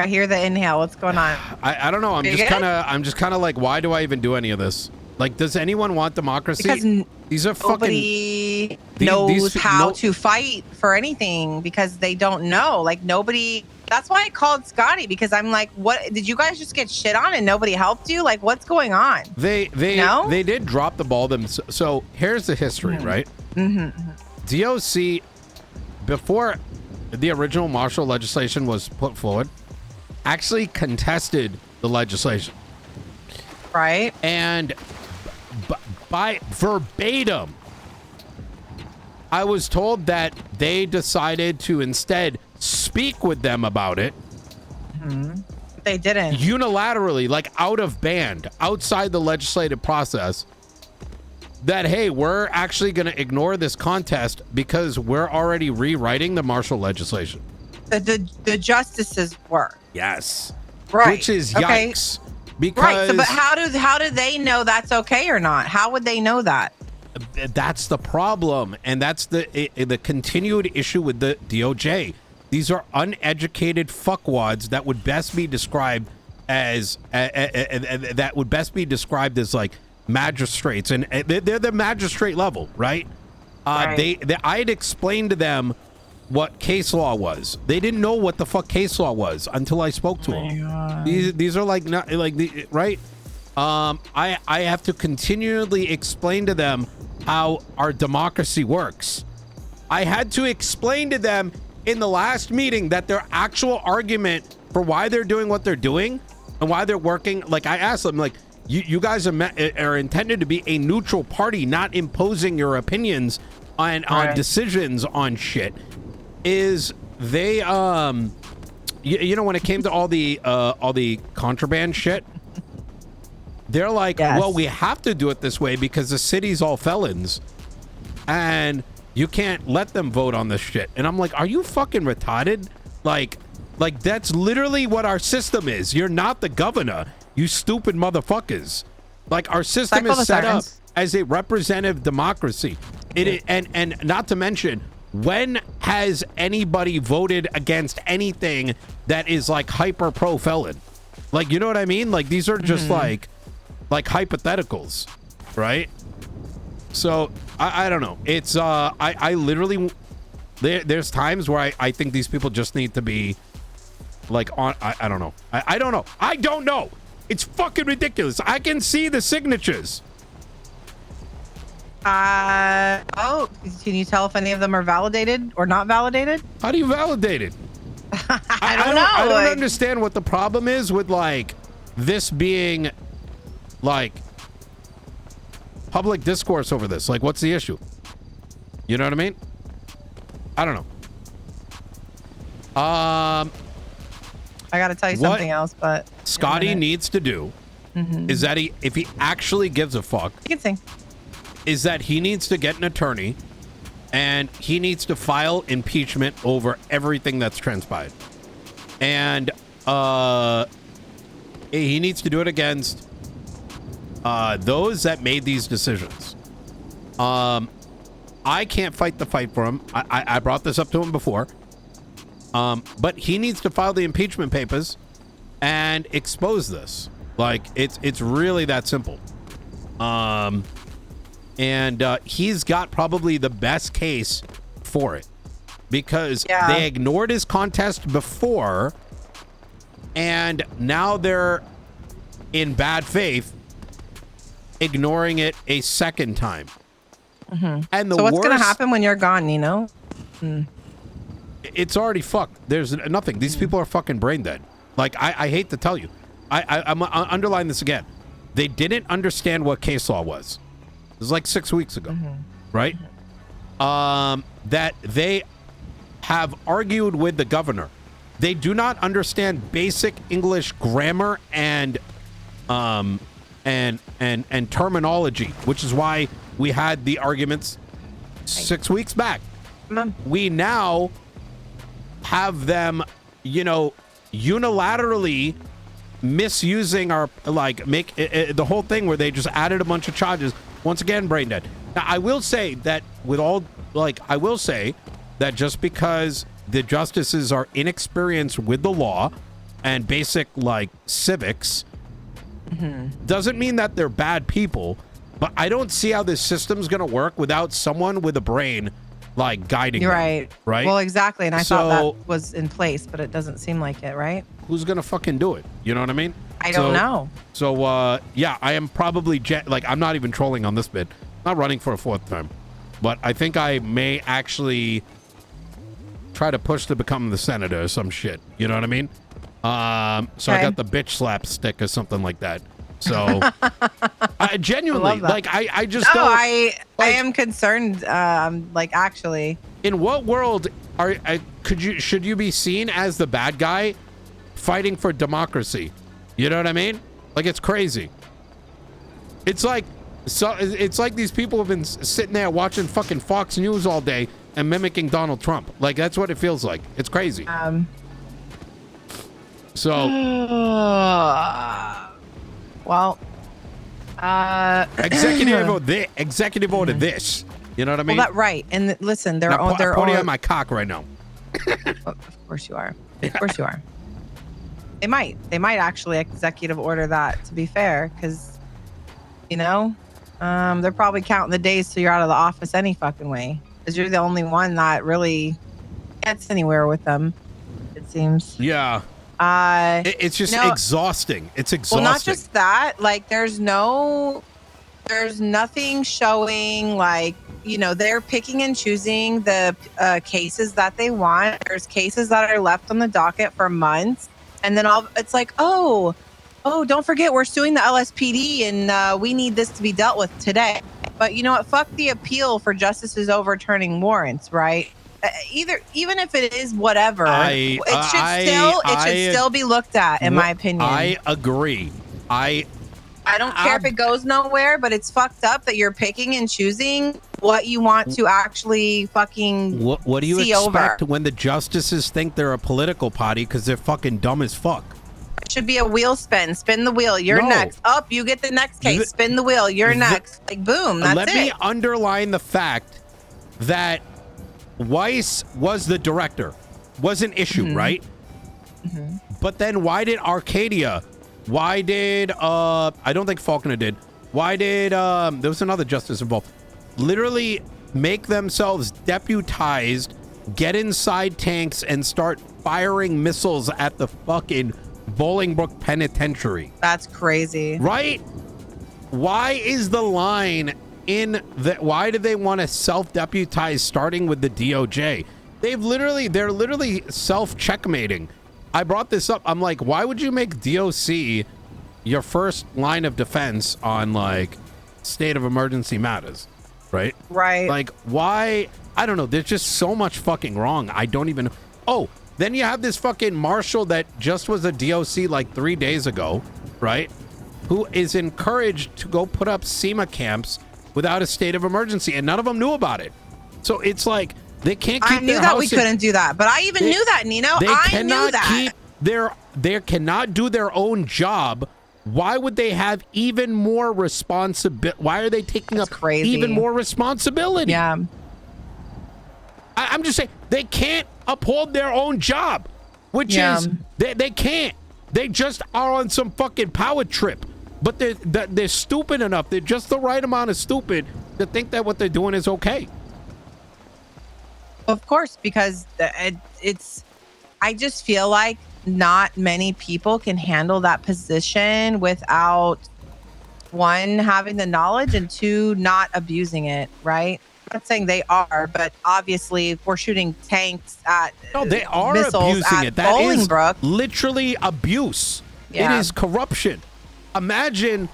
I hear the inhale. What's going on? I don't know. I'm just kind of like, why do I even do any of this? Like, does anyone want democracy? Because these are nobody fucking knows how to fight for anything because they don't know. Like nobody. That's why I called Scotty, because I'm like, what did you guys just get shit on and nobody helped you? Like, what's going on? They did drop the ball so here's the history, right? DOC, before the original martial legislation was put forward, actually contested the legislation, right? And by verbatim, I was told that they decided to instead speak with them about it. They didn't. Unilaterally, like out of band, outside the legislative process, that, hey, we're actually going to ignore this contest because we're already rewriting the martial legislation. The justices were. Yes. Right. Which is yikes. Okay. Because right. So, but how do they know that's okay or not? How would they know that? That's the problem, and that's the continued issue with the DOJ. These are uneducated fuckwads that would best be described as like magistrates, and they're the magistrate level, right? Right. I had explained to them what case law was. They didn't know what the fuck case law was until I spoke to them. These are like not like the right. I have to continually explain to them how our democracy works. I had to explain to them in the last meeting that their actual argument for why they're doing what they're doing and why they're working, like I asked them, like, you guys are intended to be a neutral party, not imposing your opinions on decisions on shit. Is they you know, when it came to all the contraband shit, they're like, well, we have to do it this way because the city's all felons and you can't let them vote on this shit. And I'm like, are you fucking retarded? Like that's literally what our system is. You're not the governor, you stupid motherfuckers. Like, our system is set up as a representative democracy. And not to mention, when has anybody voted against anything that is like hyper pro felon? Like, you know what I mean? Like, these are just like hypotheticals, right? So I don't know. It's I literally there's times where I think these people just need to be like on. I don't know. I don't know. I don't know. It's fucking ridiculous. I can see the signatures. Can you tell if any of them are validated or not validated? How do you validate it? I don't know. I don't understand what the problem is with like this being like public discourse over this. Like, what's the issue? You know what I mean? I don't know. I got to tell you something else, but Scotty needs to do is that if he actually gives a fuck, you can sing. Is that he needs to get an attorney and he needs to file impeachment over everything that's transpired. And he needs to do it against those that made these decisions. I can't fight the fight for him. I brought this up to him before. But he needs to file the impeachment papers and expose this. Like, it's really that simple. And he's got probably the best case for it because they ignored his contest before, and now they're in bad faith ignoring it a second time. And so what's going to happen when you're gone, Nino? It's already fucked. There's nothing. These people are fucking brain dead. Like, I hate to tell you. I'm underline this again. They didn't understand what case law was. It was like 6 weeks ago, right? That they have argued with the governor. They do not understand basic English grammar and terminology, which is why we had the arguments 6 weeks back. We now have them, you know, unilaterally misusing our, like, make the whole thing where they just added a bunch of charges. Once again, brain dead. Now, I will say that just because the justices are inexperienced with the law and basic like civics doesn't mean that they're bad people, but I don't see how this system's gonna work without someone with a brain like guiding You're them, right? Well, exactly. And I thought that was in place, but it doesn't seem like it, right? Who's gonna fucking do it? You know what I mean? I don't know. So yeah, I am probably like I'm not even trolling on this bit. I'm not running for a 4th time, but I think I may actually try to push to become the senator or some shit. You know what I mean? So I got the bitch slap stick or something like that. So I genuinely like I just don't. I am concerned. Like actually, in what world should you be seen as the bad guy fighting for democracy? You know what I mean? Like, it's crazy. It's like these people have been sitting there watching fucking Fox News all day and mimicking Donald Trump. Like, that's what it feels like. It's crazy. So well, executive order this. You know what I mean? Well, that right. And listen, they're I'm their putting own. on my cock right now. Of course you are. Of course you are. They might actually executive order that, to be fair, because, you know, they're probably counting the days till you're out of the office any fucking way, because you're the only one that really gets anywhere with them, it seems. Yeah. It's just exhausting. It's exhausting. Well, not just that. Like, there's nothing showing, like, you know, they're picking and choosing the cases that they want. There's cases that are left on the docket for months. And then it's like, oh, don't forget, we're suing the LSPD and we need this to be dealt with today. But you know what? Fuck the appeal for justices overturning warrants, right? Even if it is whatever, it should still be looked at, in my opinion. I agree. I don't care if it goes nowhere, but it's fucked up that you're picking and choosing what you want to actually fucking what do you see expect over. When the justices think they're a political party because they're fucking dumb as fuck? It should be a wheel spin. Spin the wheel. You're next. Up, you get the next case. Spin the wheel. You're next. Like, boom, that's it. Let me underline the fact that Weiss was the director. Was an issue, right? But then why did Arcadia... Why did I don't think Faulkner did. Why did there was another justice involved, literally make themselves deputized, get inside tanks and start firing missiles at the fucking Bolingbrook Penitentiary? That's crazy. Right? Why is the line in that? Why do they want to self-deputize starting with the DOJ? They're literally self-checkmating. I brought this up. I'm like, why would you make DOC your first line of defense on like state of emergency matters, right? Right. Like, why? I don't know. There's just so much fucking wrong. I don't even. Oh, then you have this fucking marshal that just was a DOC like 3 days ago, right? Who is encouraged to go put up SEMA camps without a state of emergency, and none of them knew about it. So it's like, they can't keep. I knew that we couldn't do that, but I even knew that, Nino. I knew that. They cannot do their own job. Why would they have even more responsibility? Why are they taking up even more responsibility? Yeah. I'm just saying, they can't uphold their own job, which is they can't. They just are on some fucking power trip. But they're stupid enough. They're just the right amount of stupid to think that what they're doing is okay. Of course, because it's. I just feel like not many people can handle that position without, one, having the knowledge, and two, not abusing it, right? I'm not saying they are, but obviously if we're shooting tanks at they are missiles abusing at it. That is Bolingbrook. Literally abuse. Yeah. It is corruption. Imagine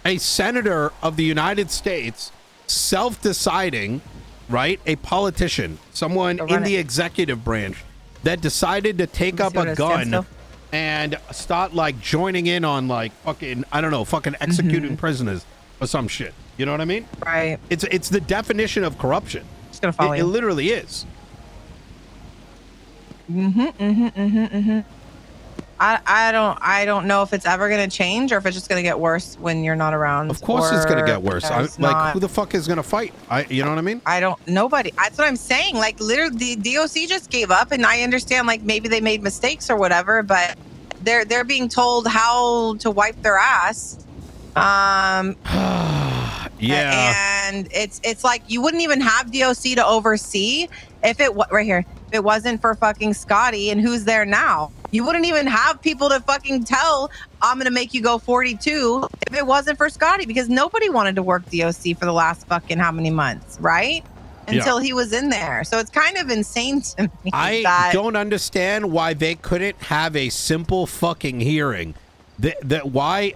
a senator of the United States self-deciding, right? A politician, someone in the executive branch that decided to take up a gun and start like joining in on like fucking, I don't know, fucking executing prisoners or some shit. You know what I mean? Right. It's the definition of corruption. Just gonna follow it literally is. I don't know if it's ever gonna change or if it's just gonna get worse when you're not around. Of course it's gonna get worse. Like, who the fuck is gonna fight? You know what I mean? Nobody. That's what I'm saying. Like, literally, the DOC just gave up, and I understand, like, maybe they made mistakes or whatever, but they're being told how to wipe their ass. Yeah. And it's like you wouldn't even have DOC to oversee if it right here. If it wasn't for fucking Scotty and who's there now, you wouldn't even have people to fucking tell I'm gonna make you go 42 if it wasn't for Scotty, because nobody wanted to work DOC for the last fucking how many months, right? Until he was in there. So it's kind of insane to me. I don't understand why they couldn't have a simple fucking hearing. Why?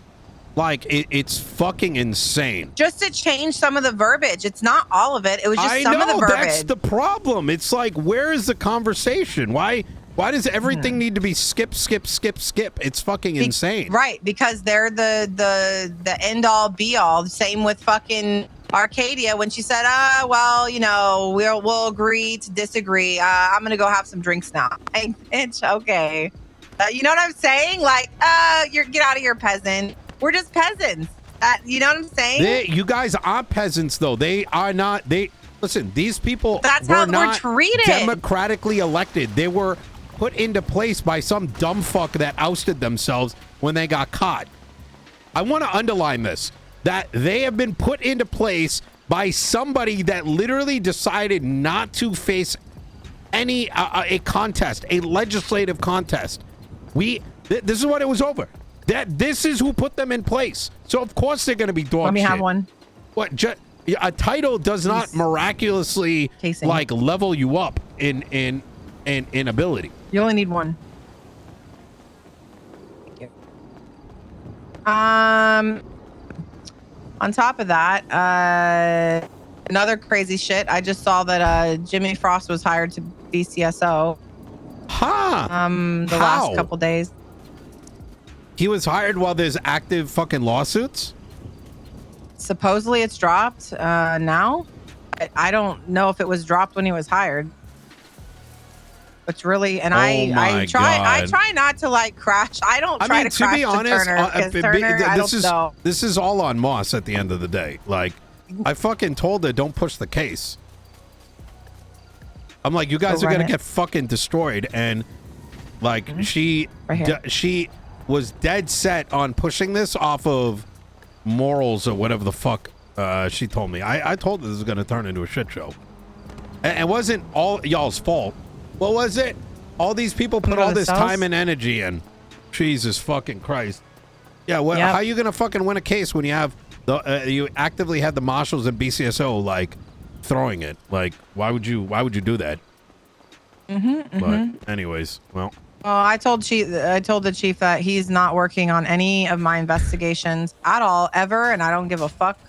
Like, it's fucking insane. Just to change some of the verbiage. It's not all of it. It was just some of the verbiage. That's the problem. It's like, where is the conversation? Why does everything need to be skip? It's fucking insane. Right, because they're the end all be all. Same with fucking Arcadia when she said, well, you know, we'll agree to disagree. I'm gonna go have some drinks now. It's okay. You know what I'm saying? Like, get out of here, peasant. We're just peasants. You know what I'm saying? You guys are peasants, though. They are not. Listen, these people That's were how not we're treated. democratically elected. They were put into place by some dumb fuck that ousted themselves when they got caught. I want to underline this, that they have been put into place by somebody that literally decided not to face any a contest, a legislative contest. This is what it was over. This is who put them in place. So of course they're going to be dog shit. Let me have one. What? A title does not miraculously like level you up in ability. You only need one. Thank you. On top of that, another crazy shit. I just saw that Jimmy Frost was hired to be CSO. The last couple days. He was hired while there's active fucking lawsuits? Supposedly it's dropped now. I don't know if it was dropped when he was hired. It's really, and I try not to like crash. I don't try to crash be honest, Turner, Turner, I don't know. This is all on Moss at the end of the day. Like, I fucking told her don't push the case. I'm like, you guys are gonna get fucking destroyed, and like she was dead set on pushing this off of morals or whatever the fuck she told me. I told her this was gonna turn into a shit show, and it wasn't all y'all's fault. What was it? All these people put all this time and energy in. Jesus fucking Christ. Yeah, well, how are you gonna fucking win a case when you have you actively had the marshals and BCSO like throwing it? Like, why would you do that? But anyways, well. I told the chief that he's not working on any of my investigations at all, ever, and I don't give a fuck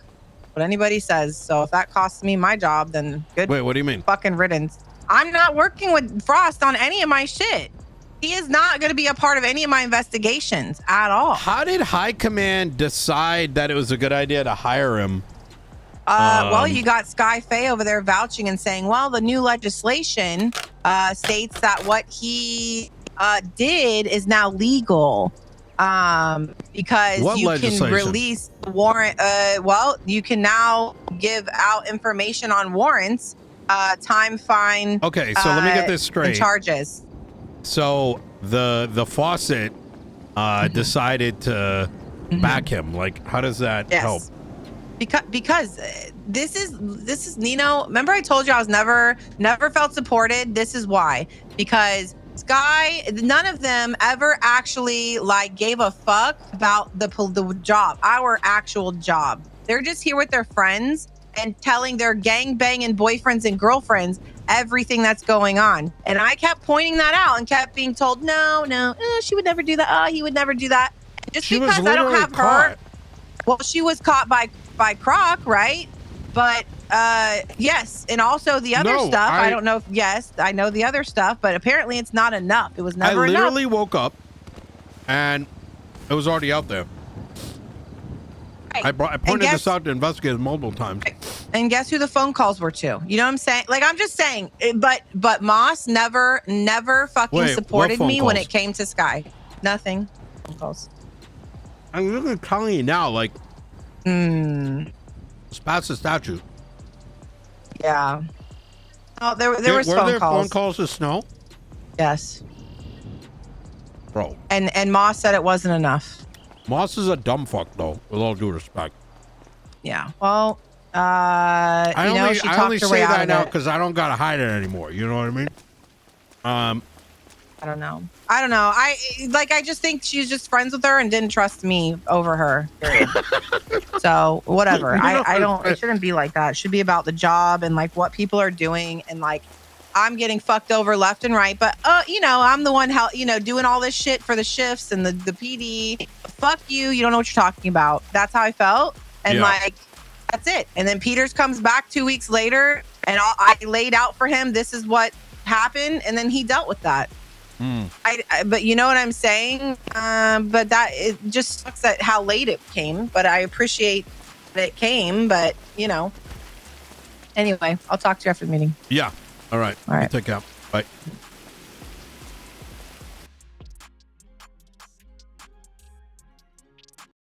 what anybody says. So if that costs me my job, then good. Wait, what do you mean? Fucking riddance. I'm not working with Frost on any of my shit. He is not going to be a part of any of my investigations at all. How did High Command decide that it was a good idea to hire him? Well, you got Sky Faye over there vouching and saying, well, the new legislation states that what he did is now legal because what you can release the warrant. Well, you can now give out information on warrants, time, fine. Okay, so let me get this straight. And charges. So the faucet decided to back him. Like, how does that help? Because this is Nino. Remember I told you I was never felt supported. This is why. Because Sky, none of them ever actually like gave a fuck about the job, our actual job. They're just here with their friends and telling their gangbanging boyfriends and girlfriends everything that's going on. And I kept pointing that out and kept being told, no, she would never do that. Oh, he would never do that. Just she because I don't have her. Well, she was caught by Croc, right? But yes, and also the other stuff. I don't know if I know the other stuff, but apparently it's not enough. It was never enough. I literally woke up and it was already out there. Right. I pointed this out to investigators multiple times. Right. And guess who the phone calls were to? You know what I'm saying? Like, I'm just saying, but Moss never fucking supported me when it came to Sky. Nothing. Phone calls. I'm literally telling you now, like, it's past the statute. Yeah. Oh, there was phone calls. Were there phone calls to Snow? Yes. bro. And Moss said it wasn't enough. Moss is a dumb fuck, though, with all due respect. Yeah. Well, she I talked only her way say out that of now it. because I don't gotta hide it anymore. You know what I mean? I don't know. I just think she's just friends with her and didn't trust me over her. Period. So whatever. It shouldn't be like that. It should be about the job and like what people are doing and like I'm getting fucked over left and right. But I'm the one doing all this shit for the shifts and the PD. Fuck you. You don't know what you're talking about. That's how I felt. And that's it. And then Peters comes back 2 weeks later and I laid out for him. This is what happened. And then he dealt with that. But you know what I'm saying? But it just sucks at how late it came. But I appreciate that it came. But anyway, I'll talk to you after the meeting. Yeah. All right. All right. Take care. Bye.